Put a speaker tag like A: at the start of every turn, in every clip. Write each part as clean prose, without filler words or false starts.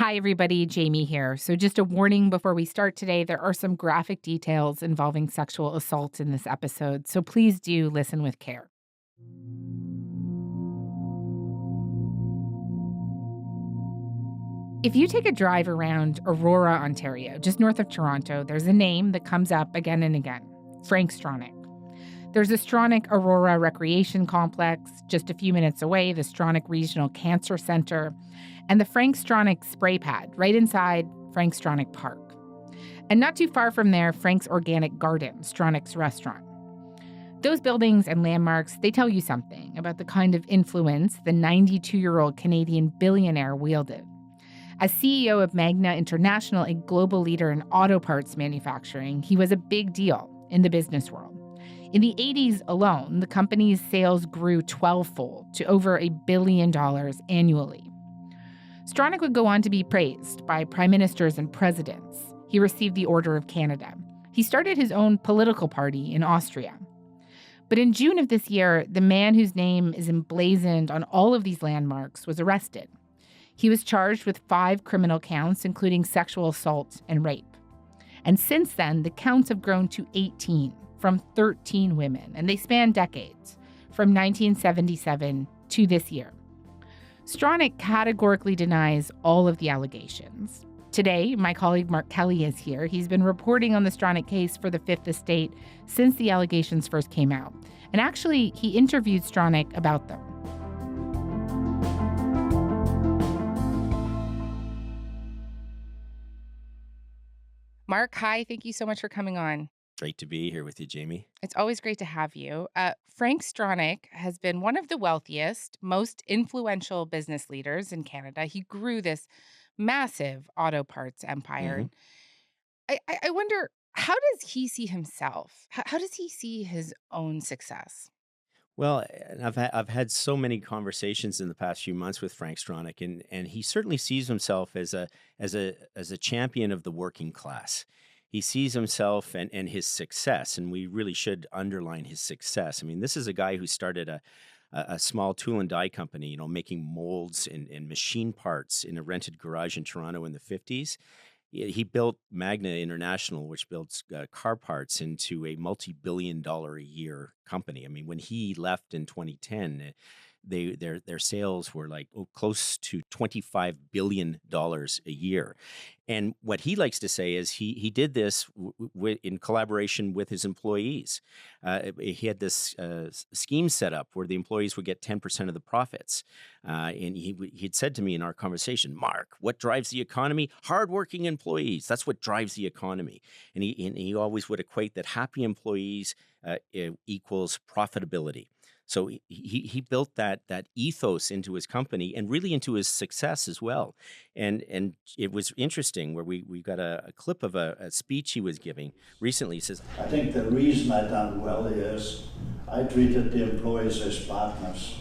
A: Hi, everybody. Jamie here. So, just a warning before we start today, there are some graphic details involving sexual assault in this episode. So, please do listen with care. If you take a drive around Aurora, Ontario, just north of Toronto, there's a name that comes up again and again: Frank Stronach. There's a Stronach Aurora Recreation Complex just a few minutes away, the Stronach Regional Cancer Center, and the Frank Stronach spray pad right inside Frank Stronach Park. And not too far from there, Frank's Organic Garden, Stronach's restaurant. Those buildings and landmarks, they tell you something about the kind of influence the 92-year-old Canadian billionaire wielded. As CEO of Magna International, a global leader in auto parts manufacturing, he was a big deal in the business world. In the 80s alone, the company's sales grew 12-fold to over $1 billion annually. Stronach would go on to be praised by prime ministers and presidents. He received the Order of Canada. He started his own political party in Austria. But in June of this year, the man whose name is emblazoned on all of these landmarks was arrested. He was charged with 5 criminal counts, including sexual assault and rape. And since then, the counts have grown to 18 from 13 women, and they span decades, from 1977 to this year. Stronach categorically denies all of the allegations. Today, my colleague Mark Kelley is here. He's been reporting on the Stronach case for the Fifth Estate since the allegations first came out. And actually, he interviewed Stronach about them. Mark, hi. Thank you so much for coming on.
B: Great to be here with you, Jamie.
A: It's always great to have you. Frank Stronach has been one of the wealthiest, most influential business leaders in Canada. He grew this massive auto parts empire.
B: hmm
A: I wonder, how does he see himself? How does he see his own success?
B: Well, and I've had so many conversations in the past few months with Frank Stronach, and he certainly sees himself as a champion of the working class. He sees himself and his success, and we really should underline his success. I mean, this is a guy who started a small tool and die company, making molds and machine parts in a rented garage in Toronto in the 50s. He built Magna International, which builds car parts, into a multi-billion-dollar-a-year company. I mean, when he left in 2010, their sales were like close to $25 billion a year. And what he likes to say is he did this in collaboration with his employees. He had this scheme set up where the employees would get 10% of the profits. And he'd said to me in our conversation, "Mark, what drives the economy? Hardworking employees. That's what drives the economy." And he always would equate that happy employees equals profitability. So he built that ethos into his company and really into his success as well. And it was interesting where we got a clip of a speech he was giving recently. He says,
C: I think the reason I done well is I treated the employees as partners.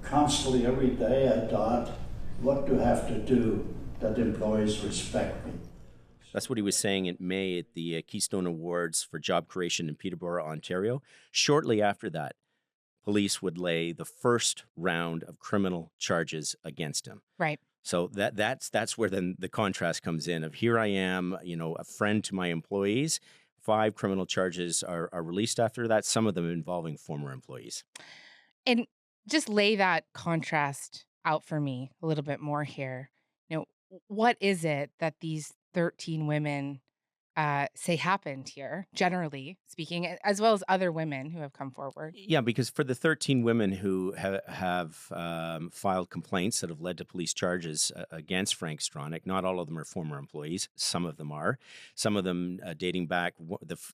C: Constantly every day I thought, what do I have to do that employees respect me?
B: that's what he was saying in May at the Keystone Awards for Job Creation in Peterborough, Ontario. Shortly after that, police would lay the first round of criminal charges against him.
A: Right.
B: So that's where then the contrast comes in of here I am, a friend to my employees. 5 criminal charges are released after that, some of them involving former employees.
A: And just lay that contrast out for me a little bit more here. What is it that these 13 women say happened here, generally speaking, as well as other women who have come forward?
B: Yeah, because for the 13 women who have filed complaints that have led to police charges against Frank Stronach, not all of them are former employees. Some of them are. Some of them dating back.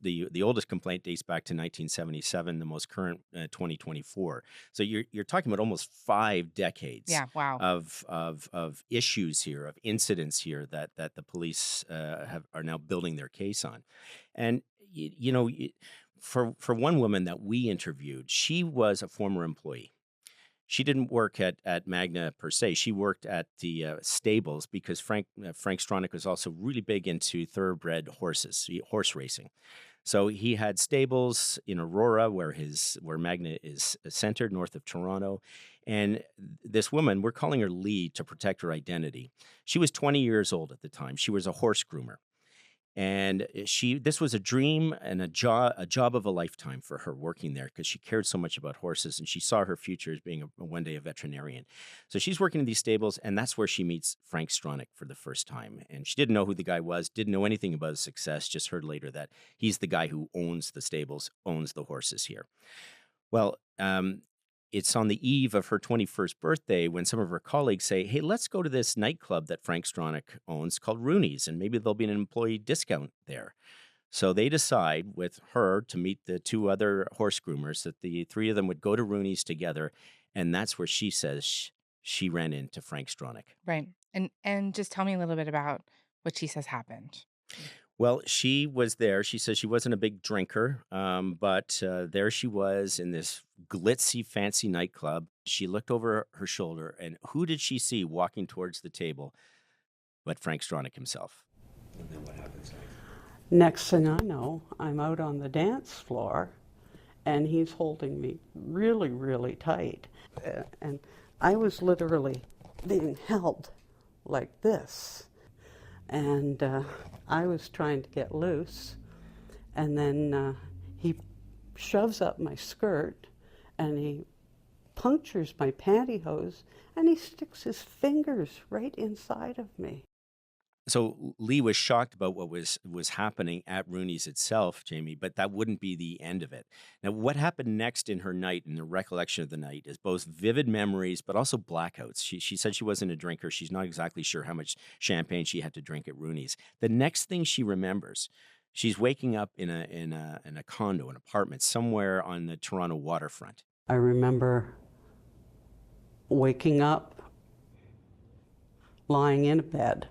B: The oldest complaint dates back to 1977. The most current 2024. So you're talking about almost 5 decades.
A: Yeah. Wow.
B: Of issues here, of incidents here that the police are now building their case on. And for one woman that we interviewed, she was a former employee. She didn't work at Magna per se. She worked at the stables because Frank Stronach was also really big into thoroughbred horses, horse racing. So he had stables in Aurora, where Magna is centered, north of Toronto. And this woman, we're calling her Lee to protect her identity. She was 20 years old at the time. She was a horse groomer. And this was a dream and a job of a lifetime for her working there, because she cared so much about horses, and she saw her future as being one day a veterinarian. So she's working in these stables, and that's where she meets Frank Stronach for the first time. And she didn't know who the guy was, didn't know anything about his success, just heard later that he's the guy who owns the stables, owns the horses here. Well, it's on the eve of her 21st birthday when some of her colleagues say, hey, let's go to this nightclub that Frank Stronach owns called Rooney's, and maybe there'll be an employee discount there. So they decide with her to meet the two other horse groomers that the three of them would go to Rooney's together, and that's where she says she ran into Frank Stronach.
A: Right. And just tell me a little bit about what she says happened.
B: Well, she was there. She says she wasn't a big drinker, but there she was in this glitzy, fancy nightclub. She looked over her shoulder, and who did she see walking towards the table but Frank Stronach himself? And then what happens
D: Next thing I know, I'm out on the dance floor, and he's holding me really, really tight. And I was literally being held like this. And I was trying to get loose, and then he shoves up my skirt, and he punctures my pantyhose, and he sticks his fingers right inside of me.
B: So Lee was shocked about what was happening at Rooney's itself, Jamie, but that wouldn't be the end of it. Now, what happened next in her night and the recollection of the night is both vivid memories, but also blackouts. She said she wasn't a drinker. She's not exactly sure how much champagne she had to drink at Rooney's. The next thing she remembers, she's waking up in a condo, an apartment somewhere on the Toronto waterfront.
D: I remember waking up, lying in a bed.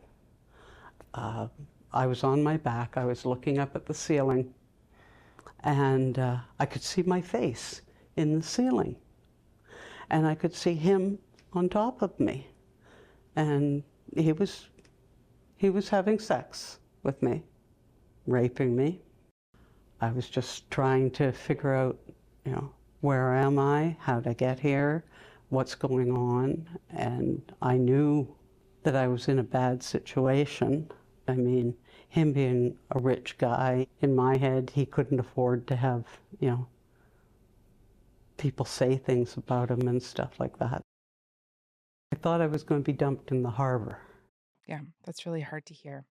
D: I was on my back, I was looking up at the ceiling, and I could see my face in the ceiling. And I could see him on top of me. And he was having sex with me, raping me. I was just trying to figure out, where am I, how to get here, what's going on, and I knew that I was in a bad situation. I mean, him being a rich guy, in my head, he couldn't afford to have, people say things about him and stuff like that. I thought I was going to be dumped in the harbor.
A: Yeah, that's really hard to hear.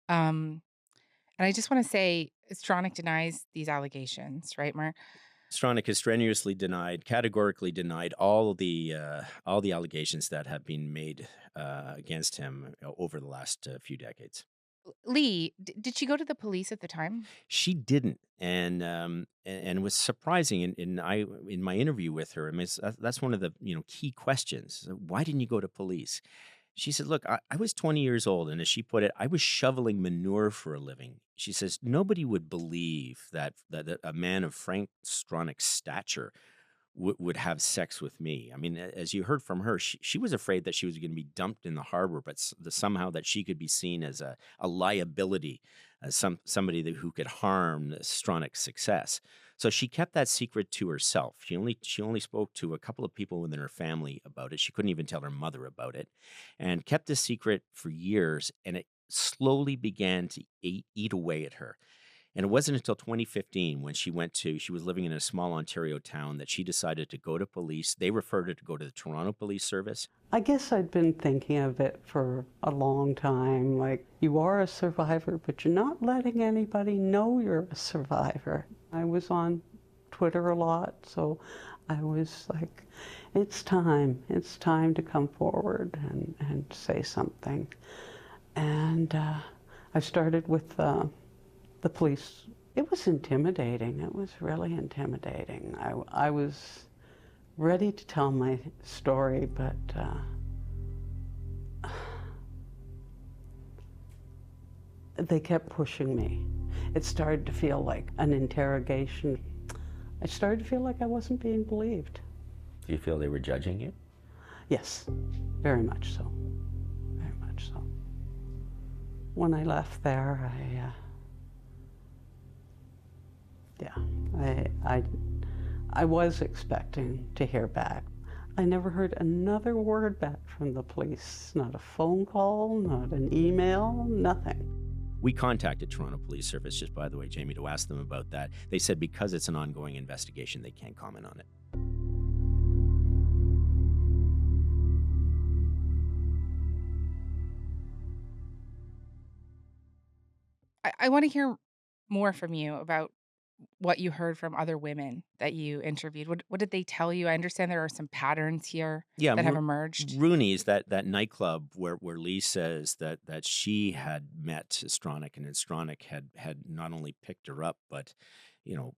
A: And I just want to say, Stronach denies these allegations, right, Mark?
B: Stronach has strenuously categorically denied all the allegations that have been made against him over the last few decades.
A: Lee, did she go to the police at the time?
B: She didn't, and it was surprising. In my interview with her, I mean, that's one of the key questions. Why didn't you go to police? She said, look, I was 20 years old, and as she put it, I was shoveling manure for a living. She says, nobody would believe that a man of Frank Stronach's stature would have sex with me. I mean, as you heard from her, she was afraid that she was going to be dumped in the harbor, but somehow that she could be seen as a liability, as somebody who could harm Stronach's success. So she kept that secret to herself. She only spoke to a couple of people within her family about it. She couldn't even tell her mother about it, and kept this secret for years. And it slowly began to eat away at her. And it wasn't until 2015 when she was living in a small Ontario town that she decided to go to police. They referred her to go to the Toronto Police Service.
D: I guess I'd been thinking of it for a long time, like, you are a survivor, but you're not letting anybody know you're a survivor. I was on Twitter a lot, so I was like, it's time to come forward and say something. And I started with the police. It was intimidating. It was really intimidating. I was ready to tell my story, but they kept pushing me. It started to feel like an interrogation. I started to feel like I wasn't being believed.
B: Do you feel they were judging you?
D: Yes, very much so. Very much so. When I left there, Yeah, I was expecting to hear back. I never heard another word back from the police. Not a phone call, not an email, nothing.
B: We contacted Toronto Police Service, just by the way, Jamie, to ask them about that. They said because it's an ongoing investigation, they can't comment on it.
A: I want to hear more from you about what you heard from other women that you interviewed. What did they tell you? I understand there are some patterns here
B: Yeah,
A: that have emerged.
B: Rooney's, that nightclub where Lee says that she had met Stronach, and Stronach had not only picked her up, but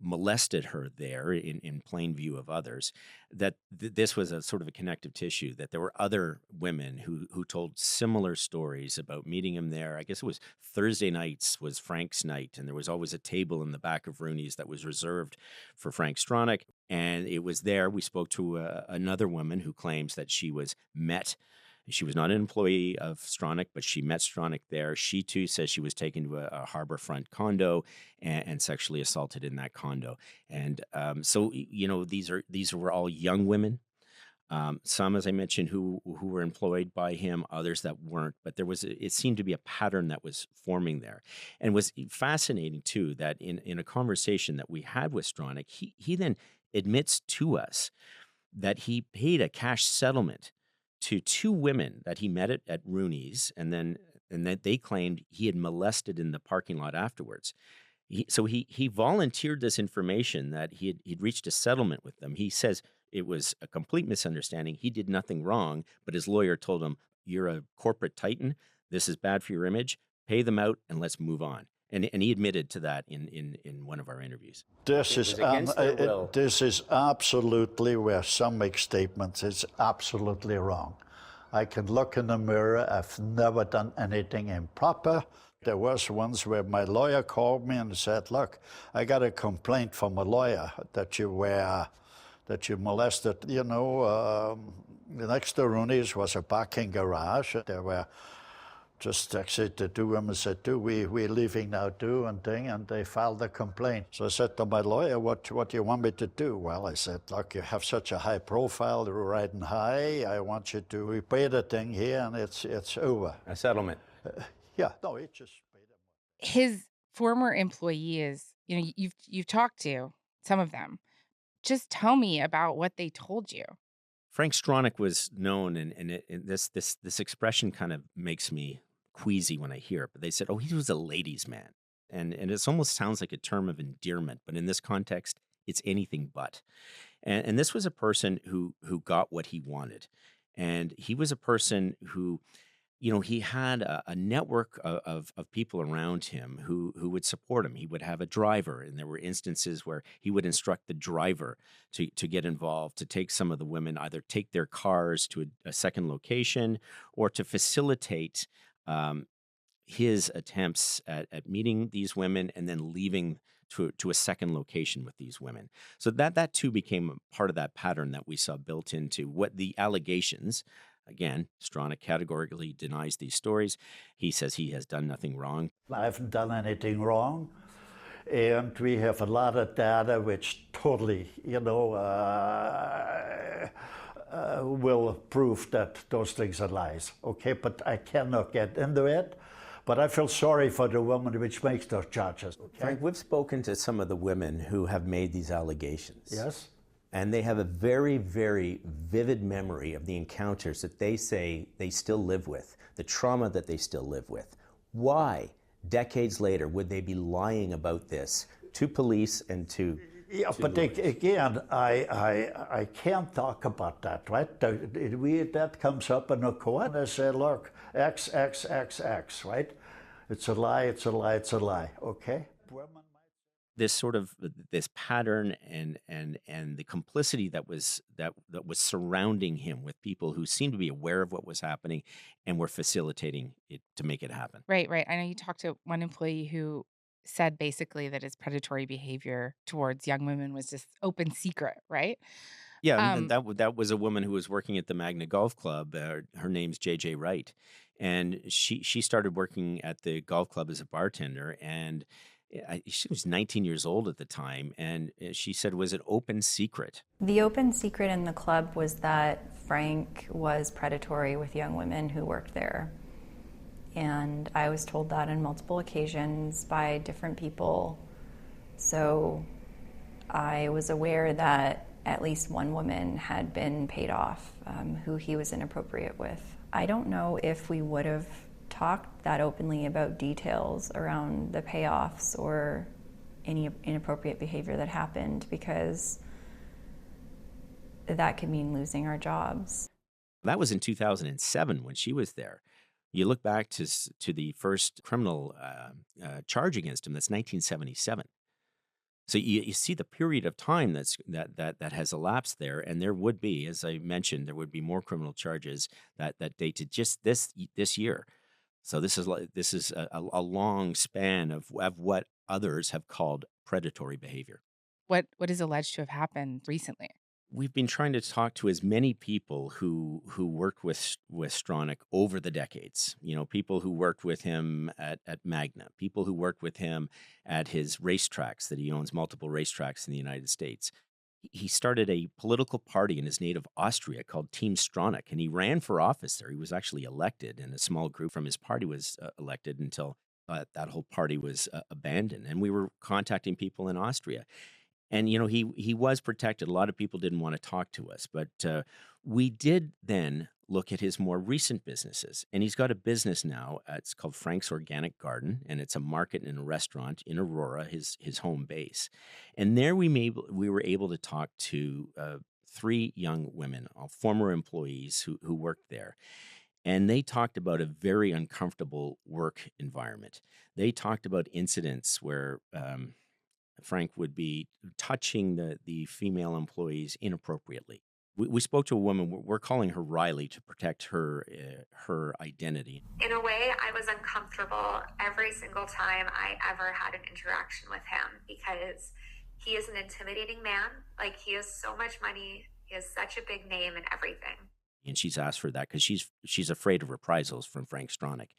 B: molested her there in plain view of others, that this was a sort of a connective tissue, that there were other women who told similar stories about meeting him there. I guess it was Thursday nights was Frank's night, and there was always a table in the back of Rooney's that was reserved for Frank Stronach. And it was there we spoke to another woman who claims that she was met. She was not an employee of Stronach, but she met Stronach there. She, too, says she was taken to a harborfront condo and sexually assaulted in that condo. And so, these were all young women. Some, as I mentioned, who were employed by him, others that weren't. But it seemed to be a pattern that was forming there. And it was fascinating, too, that in a conversation that we had with Stronach, he then admits to us that he paid a cash settlement to two women that he met at Rooney's, and that they claimed he had molested in the parking lot afterwards. So he volunteered this information that he'd reached a settlement with them. He says it was a complete misunderstanding. He did nothing wrong, but his lawyer told him, "You're a corporate titan. This is bad for your image. Pay them out and let's move on." And he admitted to that in one of our interviews.
C: This is absolutely, where some make statements, it's absolutely wrong. I can look in the mirror, I've never done anything improper. There was once where my lawyer called me and said, "Look, I got a complaint from a lawyer that you molested." Next to Rooney's was a parking garage. There were just actually the two women said, we're leaving now, and they filed a complaint. So I said to my lawyer, what do you want me to do? Well, I said, "Look, you have such a high profile, you're riding high. I want you to repay the thing here, and it's over."
B: A settlement.
C: He just paid him.
A: His former employees, you've talked to some of them. Just tell me about what they told you.
B: Frank Stronach was known, and this expression kind of makes me queasy when I hear it, but they said, "Oh, he was a ladies' man." And it almost sounds like a term of endearment, but in this context, it's anything but. And this was a person who got what he wanted. And he was a person who, he had a network of people around him who would support him. He would have a driver, and there were instances where he would instruct the driver to get involved, to take some of the women, either take their cars to a second location or to facilitate his attempts at meeting these women and then leaving to a second location with these women. So that too became part of that pattern that we saw built into what the allegations. Again, Stronach categorically denies these stories. He says he has done nothing wrong.
C: I haven't done anything wrong. And we have a lot of data which totally, will prove that those things are lies. Okay, but I cannot get into it. But I feel sorry for the woman which makes those charges. Okay?
B: Frank, we've spoken to some of the women who have made these allegations.
C: Yes.
B: And they have a very, very vivid memory of the encounters that they say they still live with, the trauma that they still live with. Why, decades later, would they be lying about this to police and to...
C: Yeah, but again, I can't talk about that, right? That comes up in a court, and I say, "Look, X, X, X, X," right? It's a lie, it's a lie, it's a lie, okay? This
B: pattern and the complicity that was surrounding him with people who seemed to be aware of what was happening and were facilitating it to make it happen.
A: Right. I know you talked to one employee who said basically that his predatory behavior towards young women was just open secret, right?
B: Yeah, and that was a woman who was working at the Magna Golf Club. Her name's JJ Wright, and she started working at the golf club as a bartender, and She was 19 years old at the time, and she said it was an open secret.
E: The open secret in the club was that Frank was predatory with young women who worked there. And I was told that on multiple occasions by different people. So I was aware that at least one woman had been paid off who he was inappropriate with. I don't know if we would have talked that openly about details around the payoffs or any inappropriate behavior that happened, because that could mean losing our jobs.
B: That was in 2007 when she was there. You look back to the first criminal charge against him, that's 1977. So you see the period of time that has elapsed there, and there would be, as I mentioned, there would be more criminal charges that date to just this year. So this is a long span of what others have called predatory behavior.
A: What is alleged to have happened recently?
B: We've been trying to talk to as many people who worked with Stronach over the decades. You know, people who worked with him at Magna, people who worked with him at his racetracks, that he owns multiple racetracks in the United States. He started a political party in his native Austria called Team Stronach, and he ran for office there. He was actually elected, and a small group from his party was elected until that whole party was abandoned. And we were contacting people in Austria. And, you know, he was protected. A lot of people didn't want to talk to us. But we did then look at his more recent businesses. And he's got a business now. It's called Frank's Organic Garden. And it's a market and a restaurant in Aurora, his home base. And there we were able to talk to 3 young women, former employees who worked there. And they talked about a very uncomfortable work environment. They talked about incidents where Frank would be touching the female employees inappropriately. We spoke to a woman. We're calling her Riley to protect her identity.
F: In a way, I was uncomfortable every single time I ever had an interaction with him, because he is an intimidating man. Like, he has so much money. He has such a big name and everything.
B: And she's asked for that because she's afraid of reprisals from Frank Stronach.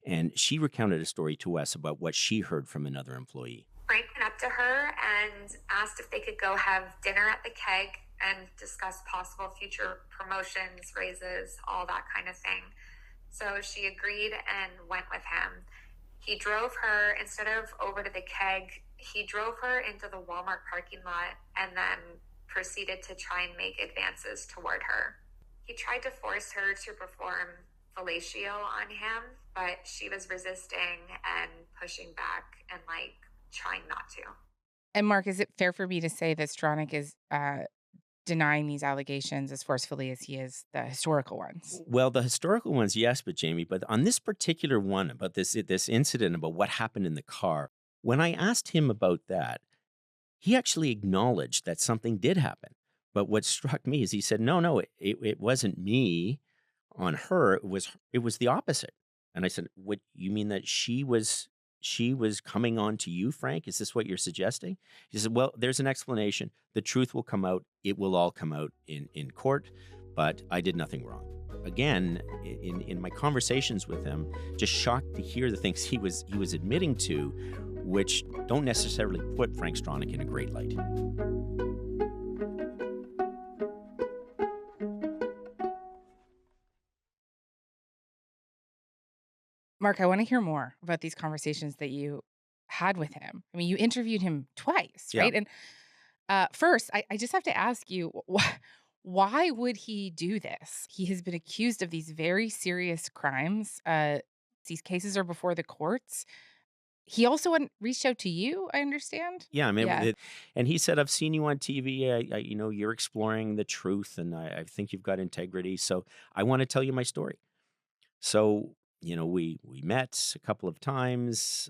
B: And she recounted a story to us about what she heard from another employee.
F: Frank went up to her and asked if they could go have dinner at the Keg and discuss possible future promotions, raises, all that kind of thing. So she agreed and went with him. He drove her, instead of over to the Keg, he drove her into the Walmart parking lot and then proceeded to try and make advances toward her. He tried to force her to perform fellatio on him, but she was resisting and pushing back and trying not to.
A: And Mark, is it fair for me to say that Stronach is denying these allegations as forcefully as he is the historical ones?
B: Well, the historical ones, yes, but Jamie, but on this particular one about this incident about what happened in the car, when I asked him about that, he actually acknowledged that something did happen. But what struck me is he said, no, it wasn't me on her. It was the opposite. And I said, what, you mean that she was coming on to you, Frank? Is this what you're suggesting? He said, well, there's an explanation. The truth will come out. It will all come out in court, but I did nothing wrong. Again, in my conversations with him, just shocked to hear the things he was admitting to, which don't necessarily put Frank Stronach in a great light.
A: Mark, I want to hear more about these conversations that you had with him. I mean, you interviewed him twice, right?
B: Yeah.
A: And first, I just have to ask you, why would he do this? He has been accused of these very serious crimes. These cases are before the courts. He also reached out to you, I understand?
B: Yeah, I mean,
A: Yeah.
B: and he said, I've seen you on TV. You're exploring the truth, and I think you've got integrity. So I want to tell you my story. So, we met a couple of times,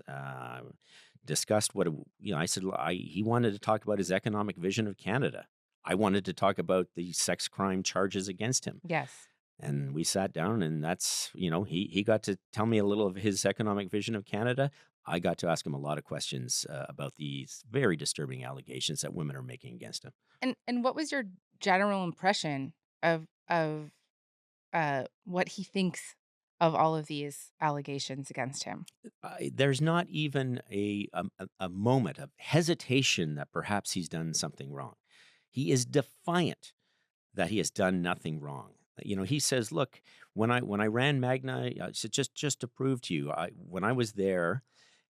B: discussed what, I said he wanted to talk about his economic vision of Canada. I wanted to talk about the sex crime charges against him.
A: Yes.
B: And we sat down, and that's, he got to tell me a little of his economic vision of Canada. I got to ask him a lot of questions about these very disturbing allegations that women are making against him.
A: And what was your general impression of what he thinks of all of these allegations against him?
B: There's not even a moment of hesitation that perhaps he's done something wrong. He is defiant that he has done nothing wrong. He says, "Look, when I ran Magna, so just to prove to you, when I was there,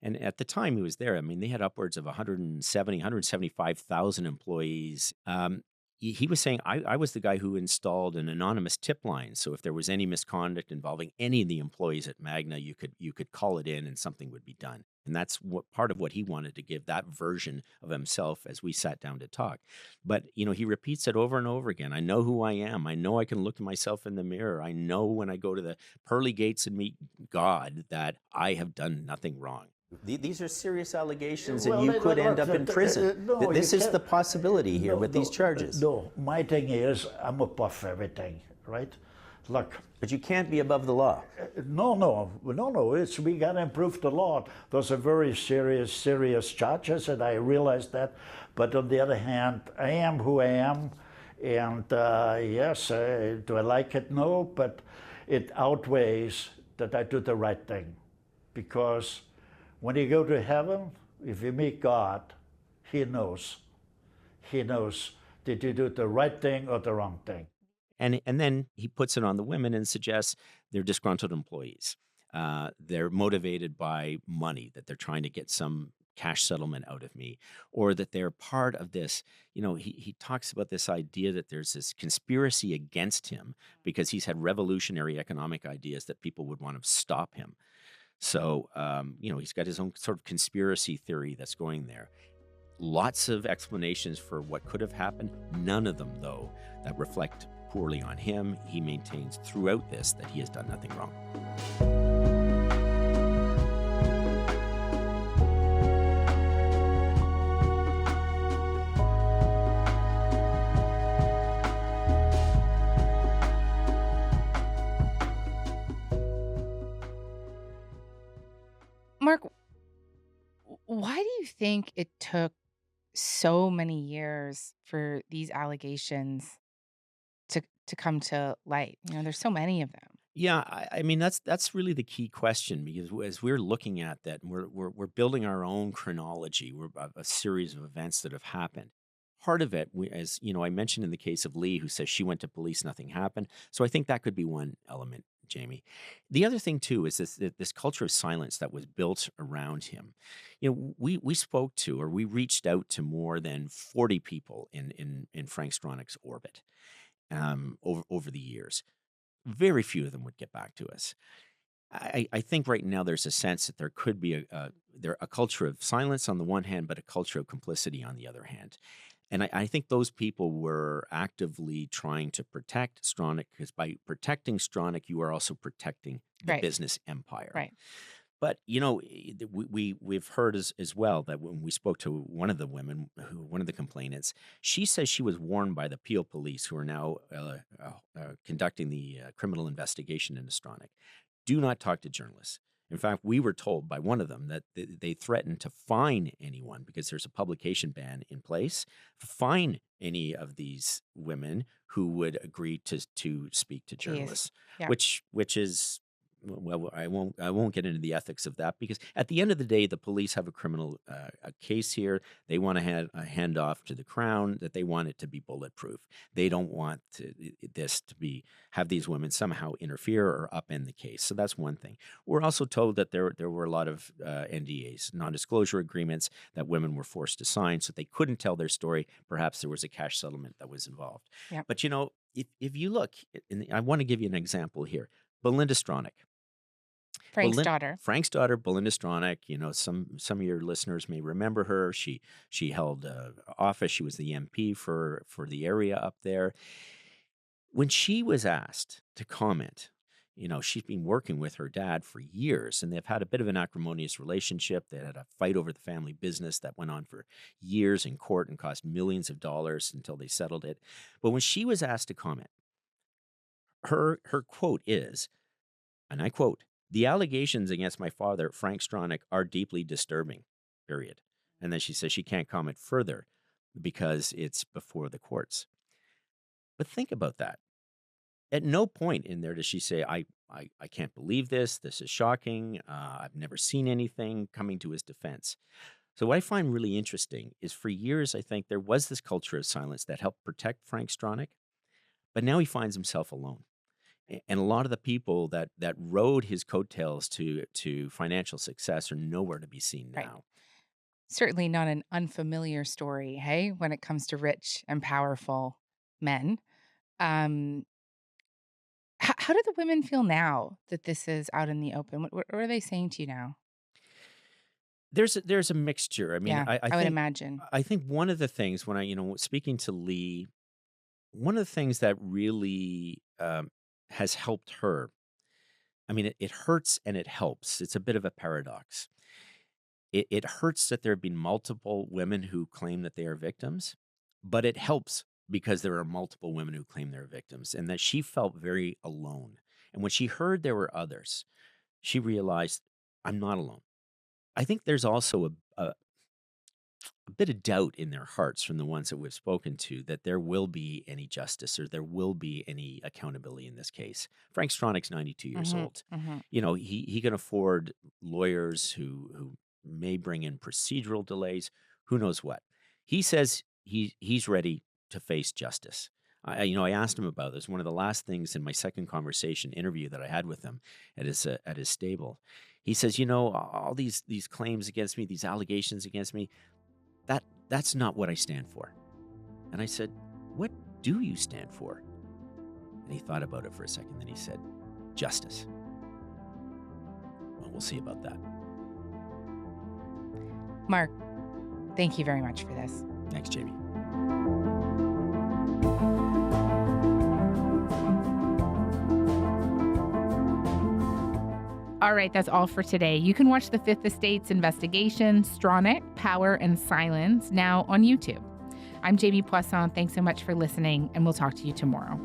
B: and at the time he was there, I mean, they had upwards of 175,000 employees. He was saying, I was the guy who installed an anonymous tip line. So if there was any misconduct involving any of the employees at Magna, you could call it in and something would be done." And that's what part of what he wanted to give, that version of himself as we sat down to talk. But, he repeats it over and over again. I know who I am. I know I can look at myself in the mirror. I know when I go to the pearly gates and meet God that I have done nothing wrong. These are serious allegations, and you could end up in prison.
C: No,
B: This
C: you
B: is
C: can't-
B: the possibility here
C: No,
B: with these charges.
C: No, my thing is, I'm above everything, right? Look,
B: But you can't be above the law.
C: no. It's we got to improve the law. Those are very serious charges, and I realize that. But on the other hand, I am who I am, and yes, do I like it? No, but it outweighs that I do the right thing, because when you go to heaven, if you meet God, He knows. He knows, did you do the right thing or the wrong thing?
B: And then he puts it on the women and suggests they're disgruntled employees. They're motivated by money, that they're trying to get some cash settlement out of me, or that they're part of this. He talks about this idea that there's this conspiracy against him because he's had revolutionary economic ideas that people would want to stop him. So, he's got his own sort of conspiracy theory that's going there. Lots of explanations for what could have happened. None of them, though, that reflect poorly on him. He maintains throughout this that he has done nothing wrong.
A: Mark, why do you think it took so many years for these allegations to come to light? There's so many of them.
B: Yeah, I mean that's really the key question, because as we're looking at that, we're building our own chronology. We're a series of events that have happened. Part of it, as I mentioned in the case of Lee, who says she went to police, nothing happened. So I think that could be one element, Jamie. The other thing too is this culture of silence that was built around him. We spoke to, or we reached out to more than 40 people in Frank Stronach's orbit over the years. Very few of them would get back to us. I think right now there's a sense that there could be a culture of silence on the one hand, but a culture of complicity on the other hand. And I think those people were actively trying to protect Stronach, because by protecting Stronach, you are also protecting the
A: Right.
B: business empire.
A: Right.
B: But, we've heard as well that when we spoke to one of the women, one of the complainants, she says she was warned by the Peel police, who are now conducting the criminal investigation into Stronach. Do not talk to journalists. In fact, we were told by one of them that they threatened to fine anyone, because there's a publication ban in place, fine any of these women who would agree to speak to journalists,
A: Yeah.
B: which is, well, I won't get into the ethics of that, because at the end of the day, the police have a criminal a case here. They want to hand off to the Crown, that they want it to be bulletproof. They don't want this to have these women somehow interfere or upend the case. So that's one thing. We're also told that there were a lot of NDAs, non-disclosure agreements, that women were forced to sign, so they couldn't tell their story. Perhaps there was a cash settlement that was involved.
A: Yep.
B: But if you look, and I want to give you an example here, Belinda Stronach. Frank's daughter, Belinda Stronach. Some of your listeners may remember her. She held office. She was the MP for the area up there. When she was asked to comment, she's been working with her dad for years, and they've had a bit of an acrimonious relationship. They had a fight over the family business that went on for years in court and cost millions of dollars until they settled it. But when she was asked to comment, her quote is, and I quote, "The allegations against my father, Frank Stronach, are deeply disturbing, period." And then she says she can't comment further because it's before the courts. But think about that. At no point in there does she say, I can't believe this. This is shocking. I've never seen anything," coming to his defense. So what I find really interesting is for years, I think there was this culture of silence that helped protect Frank Stronach, but now he finds himself alone. And a lot of the people that rode his coattails to financial success are nowhere to be seen
A: Right.
B: now.
A: Certainly not an unfamiliar story, hey, when it comes to rich and powerful men. Um, how do the women feel now that this is out in the open? What are they saying to you now?
B: There's a mixture. I mean,
A: Yeah,
B: I
A: I would
B: think
A: imagine.
B: I think one of the things when speaking to Lee, one of the things that really has helped her. I mean, it hurts and it helps. It's a bit of a paradox. It hurts that there have been multiple women who claim that they are victims, but it helps because there are multiple women who claim they're victims, and that she felt very alone. And when she heard there were others, she realized, I'm not alone. I think there's also a bit of doubt in their hearts from the ones that we've spoken to that there will be any justice or there will be any accountability in this case. Frank Stronach's 92 years
A: Mhm,
B: old.
A: mhm.
B: He can afford lawyers who may bring in procedural delays, who knows what. He says he's ready to face justice. I asked him about this. One of the last things in my second interview that I had with him at his stable. He says, all these claims against me, these allegations against me, that's not what I stand for. And I said, what do you stand for? And he thought about it for a second. Then he said, justice. Well, we'll see about that.
A: Mark, thank you very much for this.
B: Thanks, Jamie.
A: All right, that's all for today. You can watch the Fifth Estate's investigation, Stronach, Power and Silence, now on YouTube. I'm Jamie Poisson. Thanks so much for listening, and we'll talk to you tomorrow.